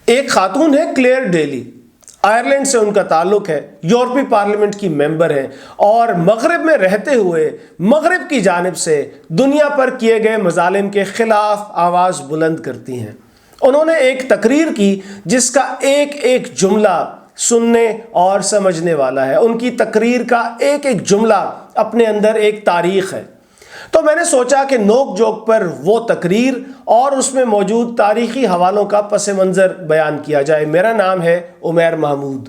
ایک خاتون ہے کلیئر ڈیلی، آئرلینڈ سے ان کا تعلق ہے، یورپی پارلیمنٹ کی ممبر ہیں اور مغرب میں رہتے ہوئے مغرب کی جانب سے دنیا پر کیے گئے مظالم کے خلاف آواز بلند کرتی ہیں۔ انہوں نے ایک تقریر کی جس کا ایک ایک جملہ سننے اور سمجھنے والا ہے۔ ان کی تقریر کا ایک ایک جملہ اپنے اندر ایک تاریخ ہے۔ تو میں نے سوچا کہ نوک جھوک پر وہ تقریر اور اس میں موجود تاریخی حوالوں کا پس منظر بیان کیا جائے۔ میرا نام ہے عمیر محمود۔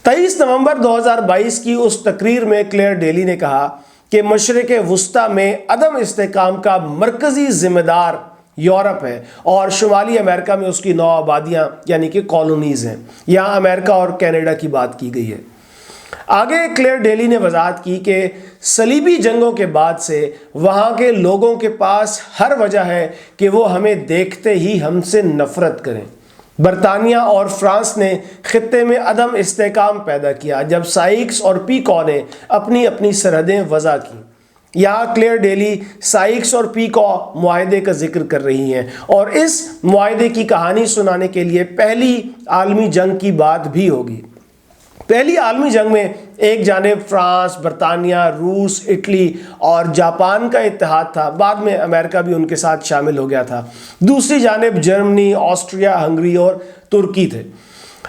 23 نومبر 2022 کی اس تقریر میں کلیئر ڈیلی نے کہا کہ مشرق وسطی میں عدم استحکام کا مرکزی ذمہ دار یورپ ہے اور شمالی امریکہ میں اس کی 9 آبادیاں یعنی کہ کالونیز ہیں۔ یہاں امریکہ اور کینیڈا کی بات کی گئی ہے۔ آگے کلیئر ڈیلی نے وضاحت کی کہ صلیبی جنگوں کے بعد سے وہاں کے لوگوں کے پاس ہر وجہ ہے کہ وہ ہمیں دیکھتے ہی ہم سے نفرت کریں۔ برطانیہ اور فرانس نے خطے میں عدم استحکام پیدا کیا جب سائکس اور پیکو نے اپنی اپنی سرحدیں وضع کی۔ یہاں کلیئر ڈیلی سائکس اور پیکو معاہدے کا ذکر کر رہی ہیں اور اس معاہدے کی کہانی سنانے کے لیے پہلی عالمی جنگ کی بات بھی ہوگی۔ پہلی عالمی جنگ میں ایک جانب فرانس، برطانیہ، روس، اٹلی اور جاپان کا اتحاد تھا، بعد میں امریکہ بھی ان کے ساتھ شامل ہو گیا تھا۔ دوسری جانب جرمنی، آسٹریا، ہنگری اور ترکی تھے۔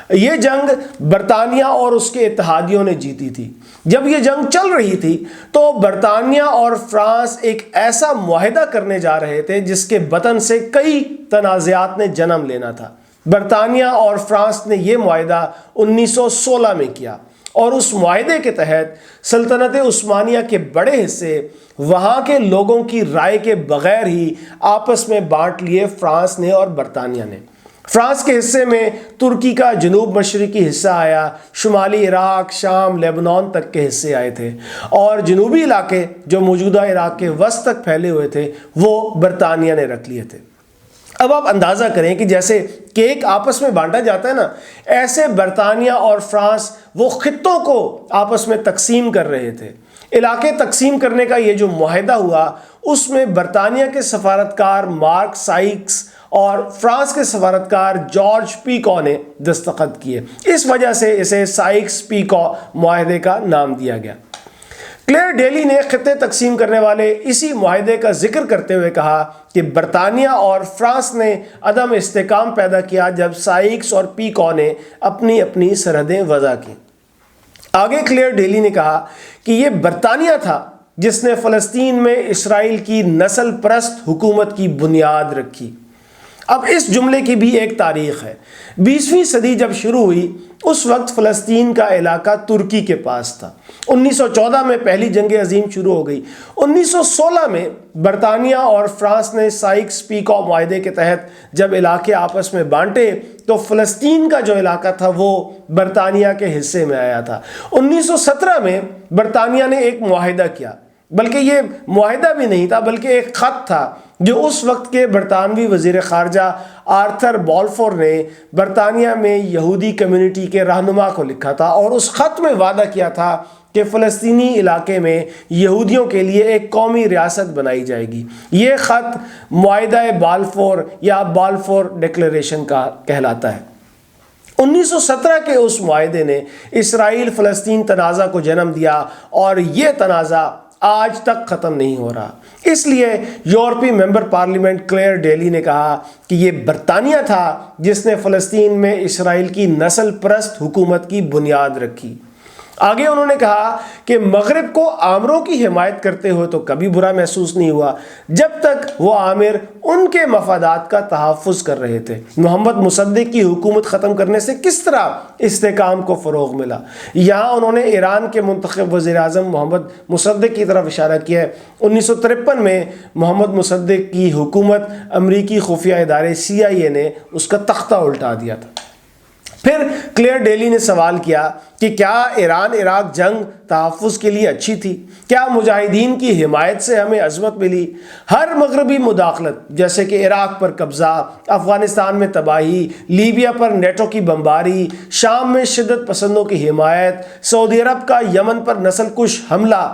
یہ جنگ برطانیہ اور اس کے اتحادیوں نے جیتی تھی۔ جب یہ جنگ چل رہی تھی تو برطانیہ اور فرانس ایک ایسا معاہدہ کرنے جا رہے تھے جس کے بطن سے کئی تنازعات نے جنم لینا تھا۔ برطانیہ اور فرانس نے یہ معاہدہ 1916 میں کیا اور اس معاہدے کے تحت سلطنت عثمانیہ کے بڑے حصے وہاں کے لوگوں کی رائے کے بغیر ہی آپس میں بانٹ لیے فرانس نے اور برطانیہ نے۔ فرانس کے حصے میں ترکی کا جنوب مشرقی حصہ آیا، شمالی عراق، شام، لیبنان تک کے حصے آئے تھے اور جنوبی علاقے جو موجودہ عراق کے وسط تک پھیلے ہوئے تھے وہ برطانیہ نے رکھ لیے تھے۔ اب آپ اندازہ کریں کہ جیسے کیک آپس میں بانٹا جاتا ہے نا، ایسے برطانیہ اور فرانس وہ خطوں کو آپس میں تقسیم کر رہے تھے۔ علاقے تقسیم کرنے کا یہ جو معاہدہ ہوا اس میں برطانیہ کے سفارتکار مارک سائکس اور فرانس کے سفارتکار جارج پیکو نے دستخط کیے۔ اس وجہ سے اسے سائکس پیکو معاہدے کا نام دیا گیا۔ کلیئر ڈیلی نے خطے تقسیم کرنے والے اسی معاہدے کا ذکر کرتے ہوئے کہا کہ برطانیہ اور فرانس نے عدم استحکام پیدا کیا جب سائکس اور پیکو نے اپنی اپنی سرحدیں وضع کی۔ آگے کلیئر ڈیلی نے کہا کہ یہ برطانیہ تھا جس نے فلسطین میں اسرائیل کی نسل پرست حکومت کی بنیاد رکھی۔ اب اس جملے کی بھی ایک تاریخ ہے۔ 20ویں صدی جب شروع ہوئی اس وقت فلسطین کا علاقہ ترکی کے پاس تھا۔ 1914 میں پہلی جنگ عظیم شروع ہو گئی۔ 1916 میں برطانیہ اور فرانس نے سائکس پیکو معاہدے کے تحت جب علاقے آپس میں بانٹے تو فلسطین کا جو علاقہ تھا وہ برطانیہ کے حصے میں آیا تھا۔ 1917 میں برطانیہ نے ایک معاہدہ کیا، بلکہ یہ معاہدہ بھی نہیں تھا بلکہ ایک خط تھا جو اس وقت کے برطانوی وزیر خارجہ آرتھر بالفور نے برطانیہ میں یہودی کمیونٹی کے رہنما کو لکھا تھا اور اس خط میں وعدہ کیا تھا کہ فلسطینی علاقے میں یہودیوں کے لیے ایک قومی ریاست بنائی جائے گی۔ یہ خط معاہدہ بالفور یا بالفور ڈکلیریشن کا کہلاتا ہے۔ 1917 کے اس معاہدے نے اسرائیل فلسطین تنازع کو جنم دیا اور یہ تنازع آج تک ختم نہیں ہو رہا۔ اس لیے یورپی ممبر پارلیمنٹ کلیئر ڈیلی نے کہا کہ یہ برطانیہ تھا جس نے فلسطین میں اسرائیل کی نسل پرست حکومت کی بنیاد رکھی۔ آگے انہوں نے کہا کہ مغرب کو آمروں کی حمایت کرتے ہوئے تو کبھی برا محسوس نہیں ہوا جب تک وہ آمر ان کے مفادات کا تحفظ کر رہے تھے۔ محمد مصدق کی حکومت ختم کرنے سے کس طرح استحکام کو فروغ ملا؟ یہاں انہوں نے ایران کے منتخب وزیر اعظم محمد مصدق کی طرف اشارہ کیا ہے۔ 1953 میں محمد مصدق کی حکومت امریکی خفیہ ادارے CIA نے اس کا تختہ الٹا دیا تھا۔ پھر کلیئر ڈیلی نے سوال کیا کہ کیا ایران عراق جنگ تحفظ کے لیے اچھی تھی؟ کیا مجاہدین کی حمایت سے ہمیں عظمت ملی؟ ہر مغربی مداخلت جیسے کہ عراق پر قبضہ، افغانستان میں تباہی، لیبیا پر نیٹو کی بمباری، شام میں شدت پسندوں کی حمایت، سعودی عرب کا یمن پر نسل کش حملہ،